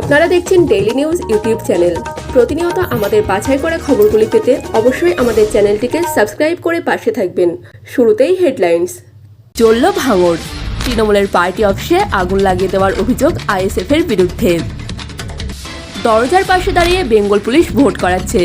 আপনারা দেখছেন daily news YouTube channel. প্রতিনিয়ত আমাদের বাছাই করা খবরগুলি পেতে অবশ্যই আমাদের চ্যানেলটিকে সাবস্ক্রাইব করে পাশে থাকবেন। শুরুতেই হেডলাইন্স। চলল ভাঙড়, তৃণমূলের পার্টি অফিসে আগুন লাগিয়ে দেওয়ার অভিযোগ আইএসএফের বিরুদ্ধে। দরজার পাশে দাঁড়িয়ে বেঙ্গল পুলিশ ভোট করাচ্ছে,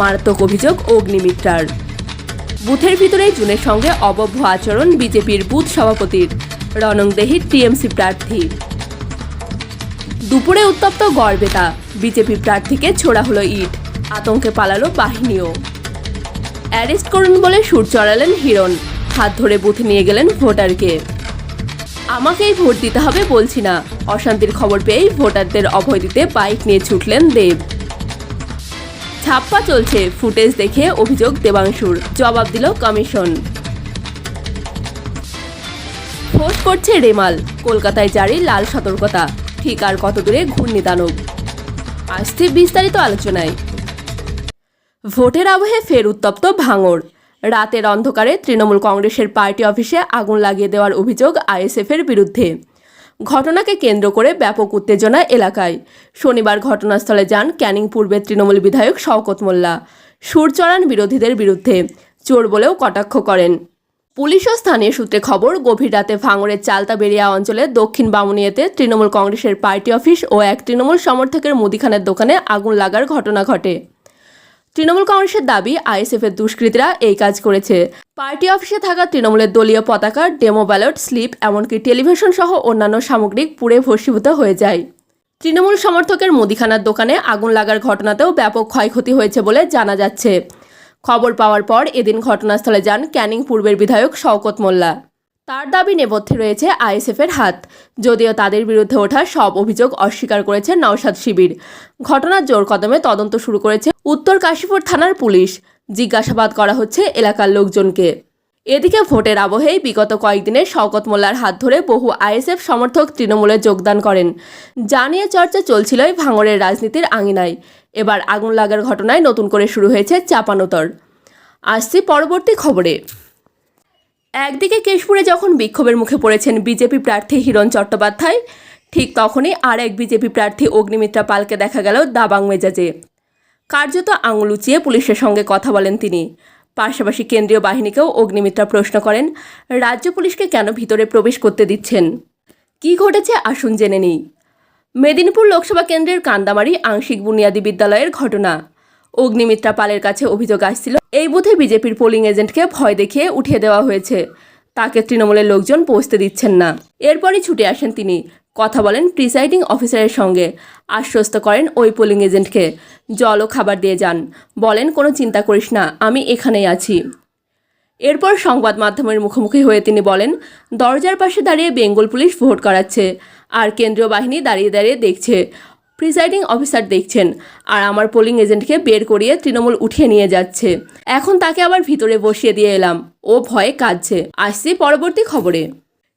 মারাত্মক অভিযোগ অগ্নিমিত্রার। বুথের ভিতরে জুনের সঙ্গে অবভ্য আচরণ বিজেপির বুথ সভাপতির, রণংদেহী টিএমসি প্রার্থী। দুপুরে উত্তপ্ত গড়বেতা, বিজেপি প্রার্থীকে ছোড়া হলো ইট, আতঙ্কে পালালো বাহিনীও। অ্যারেস্ট করুন বলে সুর চড়ালেন হিরণ, হাত ধরে বুথে নিয়ে গেলেন ভোটারকে। আমাকেই ভোট দিতে হবে বলছি না, অশান্তির খবর পেয়েই ভোটারদের অভয় দিতে বাইক নিয়ে ছুটলেন দেব। ছাপ্পা চলছে, ফুটেজ দেখে অভিযোগ দেবাংশুর, জবাব দিল কমিশন। ফোর্স করছে রেমাল, কলকাতায় জারি লাল সতর্কতা, ঠিক আর কত দূরে ঘূর্ণিদানব। আসছে বিস্তারিত আলোচনায়। ভোটের আবহে ফের উত্তপ্ত ভাঙড়। রাতের অন্ধকারে তৃণমূল কংগ্রেসের পার্টি অফিসে আগুন লাগিয়ে দেওয়ার অভিযোগ আইএসএফের বিরুদ্ধে। ঘটনাকে কেন্দ্র করে ব্যাপক উত্তেজনা এলাকায়। শনিবার ঘটনাস্থলে যান ক্যানিং পূর্বের তৃণমূল বিধায়ক শওকত মোল্লা, সুর চড়ান বিরোধীদের বিরুদ্ধে, চোর বলেও কটাক্ষ করেন। পুলিশ ও স্থানীয় সূত্রে খবর, গভীর রাতে ভাঙড়ের চালতাবেড়িয়া অঞ্চলে দক্ষিণ বামুনিয়াতে তৃণমূল কংগ্রেসের পার্টি অফিস ও এক তৃণমূল সমর্থকের মুদিখানার দোকানে আগুন লাগার ঘটনা ঘটে। তৃণমূল কংগ্রেসের দাবি, আইএসএফের দুষ্কৃতীরা এই কাজ করেছে। পার্টি অফিসে থাকা তৃণমূলের দলীয় পতাকা, ডেমো ব্যালট স্লিপ, এমনকি টেলিভিশন সহ অন্যান্য সামগ্রিক পুড়ে ভস্মীভূত হয়ে যায়। তৃণমূল সমর্থকের মুদিখানার দোকানে আগুন লাগার ঘটনাতেও ব্যাপক ক্ষয়ক্ষতি হয়েছে বলে জানা যাচ্ছে। খবর পাওয়ার পর এদিন ঘটনাস্থলে যান ক্যানিং পূর্বের বিধায়ক শওকত মোল্লা। তার দাবি নেপথ্যে রয়েছে আইএসএফের হাত, যদিও তাদের বিরুদ্ধে ওঠা সব অভিযোগ অস্বীকার করেছে নওশাদ শিবির। ঘটনার জোর কদমে তদন্ত শুরু করেছে উত্তর কাশীপুর থানার পুলিশ। জিজ্ঞাসাবাদ করা হচ্ছে এলাকার লোকজনকে। এদিকে ভোটের আবহেই বিগত কয়েকদিনে শওকত মোল্লার হাত ধরে বহু আইএসএফ সমর্থক তৃণমূলে যোগদান করেন, যা নিয়ে চর্চা চলছিল ভাঙড়ের রাজনীতির আঙিনায়। এবার আগুন লাগার ঘটনায় নতুন করে শুরু হয়েছে চাপানোতর। আসছি পরবর্তী খবরে। একদিকে কেশপুরে যখন বিক্ষোভের মুখে পড়েছেন বিজেপি প্রার্থী হিরণ চট্টোপাধ্যায়, ঠিক তখনই আর এক বিজেপি প্রার্থী অগ্নিমিত্রা পালকে দেখা গেল দাবাং মেজাজে। কার্যত আঙুল উঁচিয়ে পুলিশের সঙ্গে কথা বলেন তিনি। পাশাপাশি কেন্দ্রীয় বাহিনীকেও অগ্নিমিত্রা প্রশ্ন করেন, রাজ্য পুলিশকে কেন ভিতরে প্রবেশ করতে দিচ্ছেন। কি ঘটেছে আসুন জেনে নিই। মেদিনীপুর লোকসভা কেন্দ্রের কান্দামারি আংশিক বুনিয়াদী বিদ্যালয়ের ঘটনা। অগ্নিমিত্রা পালের কাছে অভিযোগ আসছিল, এই বুথে বিজেপির পোলিং এজেন্টকে ভয় দেখিয়ে উঠিয়ে দেওয়া হয়েছে, তাকে তৃণমূলের লোকজন পৌঁছতে দিচ্ছেন না। এরপরই ছুটে আসেন তিনি, কথা বলেন প্রিসাইডিং অফিসারের সঙ্গে, আশ্বস্ত করেন ওই পোলিং এজেন্টকে, জল ও খাবার দিয়ে যান, বলেন কোনো চিন্তা করিস না, আমি এখানেই আছি। এরপর সংবাদ মাধ্যমের মুখোমুখি হয়ে তিনি বলেন, দরজার পাশে দাঁড়িয়ে বেঙ্গল পুলিশ ভোট করাচ্ছে, আর কেন্দ্রীয় বাহিনী দাঁড়িয়ে দাঁড়িয়ে দেখছে, প্রিসাইডিং অফিসার দেখছেন, আর আমার পোলিং এজেন্টকে বের করিয়ে তৃণমূল উঠিয়ে নিয়ে যাচ্ছে। এখন তাকে আবার ভিতরে বসিয়ে দিয়ে এলাম, ও ভয়ে কাঁদছে। আসছি পরবর্তী খবরে।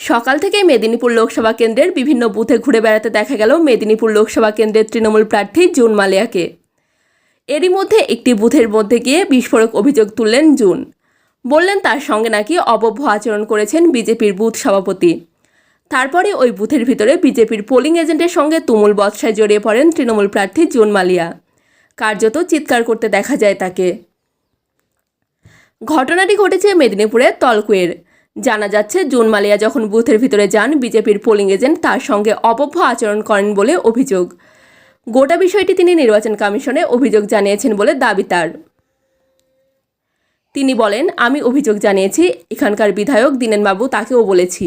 সকাল থেকে মেদিনীপুর লোকসভা কেন্দ্রের বিভিন্ন বুথে ঘুরে বেড়াতে দেখা গেল মেদিনীপুর লোকসভা কেন্দ্রের তৃণমূল প্রার্থী জুন মালিয়াকে। এরই মধ্যে একটি বুথের মধ্যে গিয়ে বিস্ফোরক অভিযোগ তুললেন জুন। বললেন তার সঙ্গে নাকি অবভ্য আচরণ করেছেন বিজেপির বুথ সভাপতি। তারপরে ওই বুথের ভিতরে বিজেপির পোলিং এজেন্টের সঙ্গে তুমুল বচসায় জড়িয়ে পড়েন তৃণমূল প্রার্থী জুন মালিয়া। কার্যত চিৎকার করতে দেখা যায় তাকে। ঘটনাটি ঘটেছে মেদিনীপুরের তলকুয়ের। জানা যাচ্ছে, জুন মালিয়া যখন বুথের ভিতরে যান, বিজেপির পোলিং এজেন্ট তার সঙ্গে অবভ্য আচরণ করেন বলে অভিযোগ। গোটা বিষয়টি তিনি নির্বাচন কমিশনে অভিযোগ জানিয়েছেন বলে দাবি তার। তিনি বলেন, আমি অভিযোগ জানিয়েছি, এখানকার বিধায়ক দীনেনবাবু তাকেও বলেছি।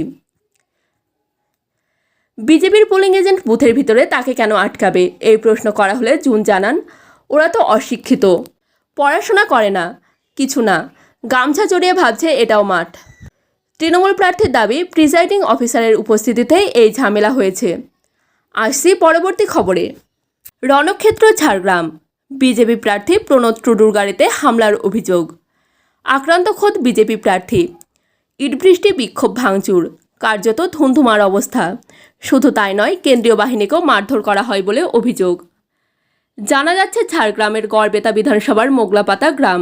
বিজেপির পোলিং এজেন্ট বুথের ভিতরে তাকে কেন আটকাবে, এই প্রশ্ন করা হলে জুন জানান, ওরা তো অশিক্ষিত, পড়াশোনা করে না, কিছু না, গামছা জড়িয়ে ভাবছে এটাও মাঠ। তৃণমূল প্রার্থীর দাবি, প্রিসাইডিং অফিসারের উপস্থিতিতেই এই ঝামেলা হয়েছে। আসছি পরবর্তী খবরে। রণক্ষেত্র ঝাড়গ্রাম, বিজেপি প্রার্থী প্রণোদ টুডুর গাড়িতে হামলার অভিযোগ। আক্রান্ত খোদ বিজেপি প্রার্থী। ইটবৃষ্টি, বিক্ষোভ, ভাঙচুর, কার্যত ধুন্ধুমার অবস্থা। শুধু তাই নয়, কেন্দ্রীয় বাহিনীকেও মারধর করা হয় বলে অভিযোগ। জানা যাচ্ছে, ঝাড়গ্রামের গড়বেতা বিধানসভার মোগলাপাতা গ্রাম।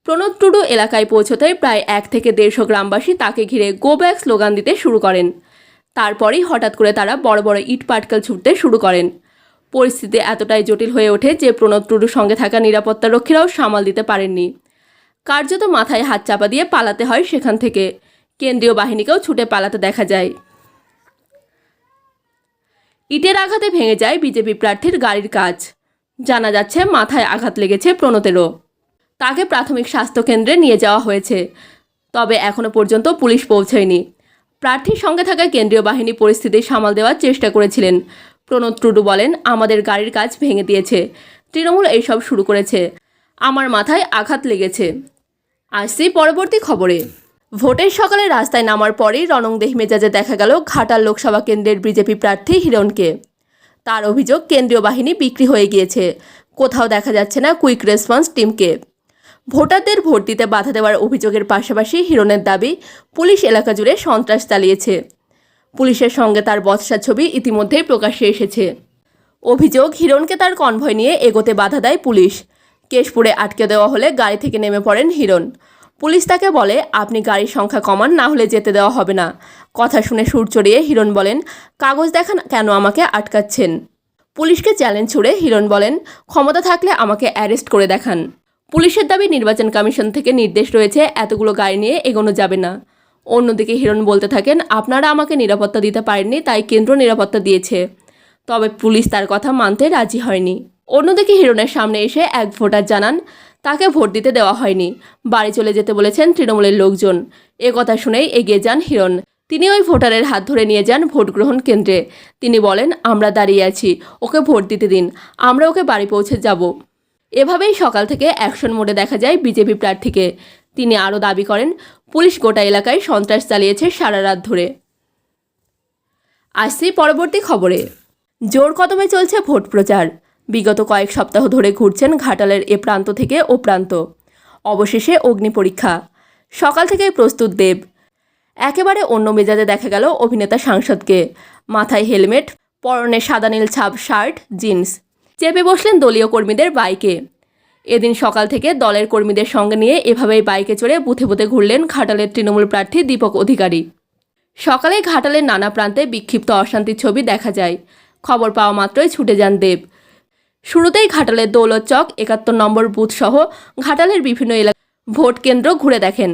প্রণোদ টুডু এলাকায় পৌঁছতেই প্রায় 1 থেকে 150 গ্রামবাসী তাকে ঘিরে গো ব্যাক স্লোগান দিতে শুরু করেন। তারপরেই হঠাৎ করে তারা বড় বড় ইট পাটকেল ছুটতে শুরু করেন। পরিস্থিতি এতটাই জটিল হয়ে ওঠে যে প্রণব টুডুর সঙ্গে থাকা নিরাপত্তারক্ষীরাও সামাল দিতে পারেননি। কার্যত মাথায় হাত চাপা দিয়ে পালাতে হয় সেখান থেকে। কেন্দ্রীয় বাহিনীকেও ছুটে পালাতে দেখা যায়। ইটের আঘাতে ভেঙে যায় বিজেপি প্রার্থীর গাড়ির কাচ। জানা যাচ্ছে মাথায় আঘাত লেগেছে প্রণতেরও। তাকে প্রাথমিক স্বাস্থ্যকেন্দ্রে নিয়ে যাওয়া হয়েছে, তবে এখনও পর্যন্ত পুলিশ পৌঁছয়নি। প্রার্থীর সঙ্গে থাকা কেন্দ্রীয় বাহিনী পরিস্থিতি সামাল দেওয়ার চেষ্টা করেছিলেন। প্রণব টুডু বলেন, আমাদের গাড়ির কাচ ভেঙে দিয়েছে, তৃণমূল এইসব শুরু করেছে, আমার মাথায় আঘাত লেগেছে। আসছি পরবর্তী খবরে। ভোটের সকালে রাস্তায় নামার পরেই রণংদেহী মেজাজে দেখা গেল ঘাটাল লোকসভা কেন্দ্রের বিজেপি প্রার্থী হিরণকে। তার অভিযোগ, কেন্দ্রীয় বাহিনী বিক্রি হয়ে গিয়েছে, কোথাও দেখা যাচ্ছে না কুইক রেসপন্স টিমকে। ভোটারদের ভোট দিতে বাধা দেওয়ার অভিযোগের পাশাপাশি হিরণের দাবি, পুলিশ এলাকা জুড়ে সন্ত্রাস চালিয়েছে। পুলিশের সঙ্গে তার বচসা ছবি ইতিমধ্যেই প্রকাশ্যে এসেছে। অভিযোগ, হিরণকে তার কনভয় নিয়ে এগোতে বাধা দেয় পুলিশ। কেশপুরে আটকে দেওয়া হলে গাড়ি থেকে নেমে পড়েন হিরণ। পুলিশ তাকে বলে, আপনি গাড়ির সংখ্যা কমান, না হলে যেতে দেওয়া হবে না। কথা শুনে সুর চড়িয়ে হিরণ বলেন, কাগজ দেখান, কেন আমাকে আটকাচ্ছেন? পুলিশকে চ্যালেঞ্জ ছুড়ে হিরণ বলেন, ক্ষমতা থাকলে আমাকে অ্যারেস্ট করে দেখান। পুলিশের দাবি, নির্বাচন কমিশন থেকে নির্দেশ রয়েছে এতগুলো গাড়ি নিয়ে এগোনো যাবে না। অন্যদিকে হিরণ বলতে থাকেন, আপনারা আমাকে নিরাপত্তা দিতে পারেননি, তাই কেন্দ্র নিরাপত্তা দিয়েছে। তবে পুলিশ তার কথা মানতে রাজি হয়নি। অন্যদিকে হিরণের সামনে এসে এক ভোটার জানান, তাকে ভোট দিতে দেওয়া হয়নি, বাড়ি চলে যেতে বলেছেন তৃণমূলের লোকজন। এ কথা শুনেই এগিয়ে যান হিরণ। তিনি ওই ভোটারের হাত ধরে নিয়ে যান ভোট গ্রহণ কেন্দ্রে। তিনি বলেন, আমরা দাঁড়িয়ে আছি, ওকে ভোট দিতে দিন, আমরা ওকে বাড়ি পৌঁছে যাব। এভাবেই সকাল থেকে অ্যাকশন মোডে দেখা যায় বিজেপি প্রার্থীকে। তিনি আরও দাবি করেন, পুলিশ গোটা এলাকায় সন্ত্রাস চালিয়েছে সারা রাত ধরে। আসছি পরবর্তী খবরে। জোর কদমে চলছে ভোট প্রচার। বিগত কয়েক সপ্তাহ ধরে ঘুরছেন ঘাটালের এ প্রান্ত থেকে ও প্রান্ত। অবশেষে অগ্নি পরীক্ষা। সকাল থেকেই প্রস্তুত দেব। একেবারে অন্য মেজাজে দেখা গেল অভিনেতা সাংসদকে। মাথায় হেলমেট, পরনে সাদা নীল ছাপ শার্ট, জিন্স। চেপে বসলেন দলীয় কর্মীদের বাইকে। এদিন সকাল থেকে দলের কর্মীদের সঙ্গে নিয়ে এভাবেই বাইকে চড়ে বুথে বুথে ঘুরলেন ঘাটালের তৃণমূল প্রার্থী দীপক অধিকারী। সকালে ঘাটালের নানা প্রান্তে বিক্ষিপ্ত অশান্তির ছবি দেখা যায়। খবর পাওয়া মাত্রই ছুটে যান দেব। শুরুতেই ঘাটালের দৌলত চক ৭১ নম্বর বুথ সহ ঘাটালের বিভিন্ন এলাকা ভোট কেন্দ্র ঘুরে দেখেন।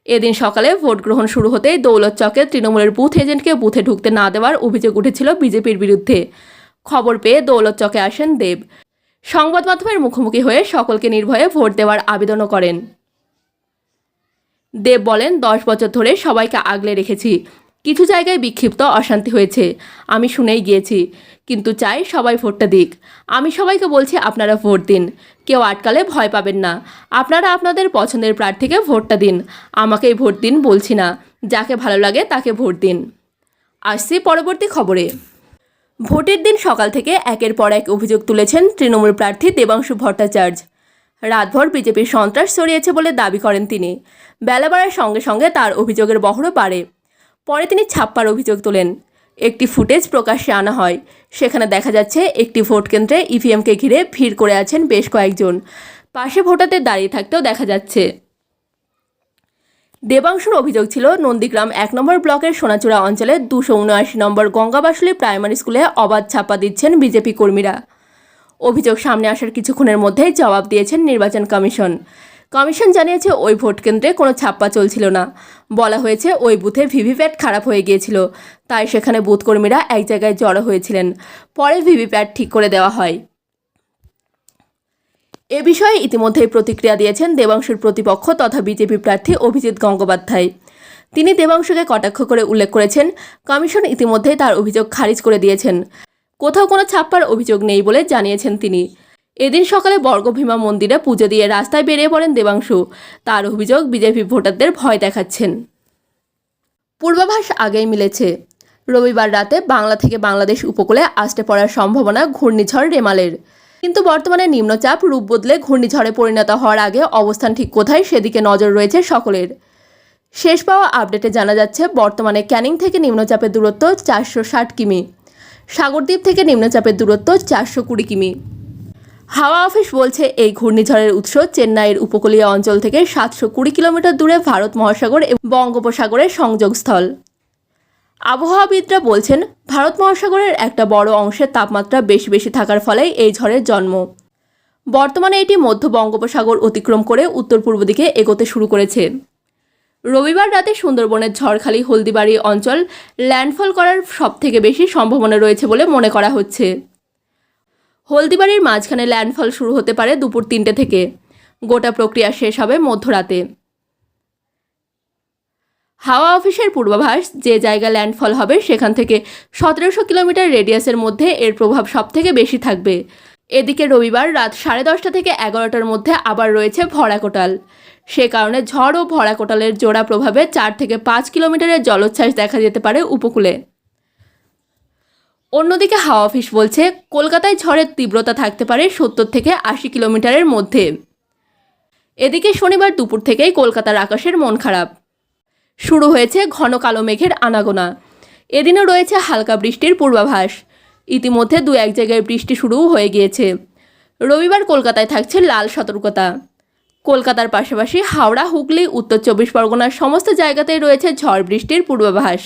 এদিন সকালে ভোট গ্রহণ শুরু হতেই দৌলত চকের তৃণমূলের বুথ এজেন্টকে বুথে ঢুকতে না দেওয়ার অভিযোগ উঠেছিল বিজেপির বিরুদ্ধে। খবর পেয়ে দৌলত চকে আসেন দেব। সংবাদ মাধ্যমের মুখোমুখি হয়ে সকলকে নির্ভয়ে ভোট দেওয়ার আবেদনও করেন। দেব বলেন, 10 বছর ধরে সবাইকে আগলে রেখেছি, কিছু জায়গায় বিক্ষিপ্ত অশান্তি হয়েছে, আমি শুনেই গিয়েছি, কিন্তু চাই সবাই ভোটটা দিক। আমি সবাইকে বলছি, আপনারা ভোট দিন, কেউ আটকালে ভয় পাবেন না। আপনারা আপনাদের পছন্দের প্রার্থীকে ভোটটা দিন, আমাকেই ভোট দিন বলছি না, যাকে ভালো লাগে তাকে ভোট দিন। আসছি পরবর্তী খবরে। ভোটের দিন সকাল থেকে একের পর এক অভিযোগ তুলেছেন তৃণমূল প্রার্থী দেবাংশু ভট্টাচার্য। রাতভর বিজেপির সন্ত্রাস ছড়িয়েছে বলে দাবি করেন তিনি। বেলা বাড়ার সঙ্গে সঙ্গে তার অভিযোগের বহরও বাড়ে। পরে তিনি ছাপ্পার অভিযোগ তোলেন। একটি ফুটেজ প্রকাশ্যে আনা হয়। সেখানে দেখা যাচ্ছে একটি ভোট কেন্দ্রে ইভিএমকে ঘিরে ভিড় করে আছেন বেশ কয়েকজন। পাশে ভোটারদের দাঁড়িয়ে থাকতেও দেখা যাচ্ছে। দেবাংশুর অভিযোগ ছিল, নন্দীগ্রাম 1 নম্বর ব্লকের সোনাচূড়া অঞ্চলে 279 নম্বর গঙ্গাবাসুলি প্রাইমারি স্কুলে অবাধ ছাপ্পা দিচ্ছেন বিজেপি কর্মীরা। অভিযোগ সামনে আসার কিছুক্ষণের মধ্যেই জবাব দিয়েছেন নির্বাচন কমিশন। কমিশন জানিয়েছে ওই ভোট কেন্দ্রে কোনো ছাপ্পা চলছিল না। বলা হয়েছে ওই বুথে ভিভিপ্যাট খারাপ হয়ে গিয়েছিল, তাই সেখানে বুথ কর্মীরা এক জায়গায় জড়ো হয়েছিলেন। পরে ভিভিপ্যাট ঠিক করে দেওয়া হয়। এ বিষয়ে ইতিমধ্যেই প্রতিক্রিয়া দিয়েছেন দেবাংশুর প্রতিপক্ষ তথা বিজেপি প্রার্থী অভিজিৎ গঙ্গোপাধ্যায়। তিনি দেবাংশুকে কটাক্ষ করে উল্লেখ করেছেন, কমিশন ইতিমধ্যেই তার অভিযোগ খারিজ করে দিয়েছেন। কোথাও কোনো ছাপ্পার অভিযোগ নেই বলে জানিয়েছেন তিনি। এদিন সকালে বর্গভীমা মন্দিরে পুজো দিয়ে রাস্তায় বেরিয়ে পড়েন দেবাংশু। তার অভিযোগ, বিজেপি ভোটারদের ভয় দেখাচ্ছেন। পূর্বাভাস আগেই মিলেছে। রবিবার রাতে বাংলা থেকে বাংলাদেশ উপকূলে আসতে পড়ার সম্ভাবনা ঘূর্ণিঝড় রেমালের। কিন্তু বর্তমানে নিম্নচাপ রূপ বদলে ঘূর্ণিঝড়ে পরিণত হওয়ার আগে অবস্থান ঠিক কোথায় সেদিকে নজর রয়েছে সকলের। শেষ পাওয়া আপডেটে জানা যাচ্ছে, বর্তমানে ক্যানিং থেকে নিম্নচাপের দূরত্ব 460 কিমি, সাগরদ্বীপ থেকে নিম্নচাপের দূরত্ব 420 কিমি। হাওয়া অফিস বলছে এই ঘূর্ণিঝড়ের উৎস চেন্নাইয়ের উপকূলীয় অঞ্চল থেকে 720 কিলোমিটার দূরে ভারত মহাসাগর এবং বঙ্গোপসাগরের সংযোগস্থল। আবহাওয়াবিদরা বলছেন, ভারত মহাসাগরের একটা বড় অংশের তাপমাত্রা বেশি বেশি থাকার ফলেই এই ঝড়ের জন্ম। বর্তমানে এটি মধ্য বঙ্গোপসাগর অতিক্রম করে উত্তর পূর্ব দিকে এগোতে শুরু করেছে। রবিবার রাতে সুন্দরবনের ঝড়খালি হলদিবাড়ি অঞ্চল ল্যান্ডফল করার সবথেকে বেশি সম্ভাবনা রয়েছে বলে মনে করা হচ্ছে। হলদিবাড়ির মাঝখানে ল্যান্ডফল শুরু হতে পারে দুপুর 3টে থেকে। গোটা প্রক্রিয়া শেষ হবে মধ্যরাতে। হাওয়া অফিসের পূর্বাভাস, যে জায়গায় ল্যান্ডফল হবে সেখান থেকে 1700 কিলোমিটার রেডিয়াসের মধ্যে এর প্রভাব সবথেকে বেশি থাকবে। এদিকে রবিবার রাত 10:30 থেকে 11টার মধ্যে আবার রয়েছে ভরা কোটাল। সে কারণে ঝড় ও ভরা কোটালের জোড়া প্রভাবে 4 থেকে 5 কিলোমিটারের জলোচ্ছ্বাস দেখা যেতে পারে উপকূলে। অন্যদিকে হাওয়া অফিস বলছে, কলকাতায় ঝড়ের তীব্রতা থাকতে পারে 70 থেকে 80 কিলোমিটারের মধ্যে। এদিকে শনিবার দুপুর থেকেই কলকাতার আকাশের মন খারাপ। শুরু হয়েছে ঘন কালো মেঘের আনাগোনা। এদিনও রয়েছে হালকা বৃষ্টির পূর্বাভাস। ইতিমধ্যে 2-1 জায়গায় বৃষ্টি শুরুও হয়ে গিয়েছে। রবিবার কলকাতায় থাকছে লাল সতর্কতা। কলকাতার পাশাপাশি হাওড়া, হুগলি, উত্তর 24 পরগনার সমস্ত জায়গাতেই রয়েছে ঝড় বৃষ্টির পূর্বাভাস।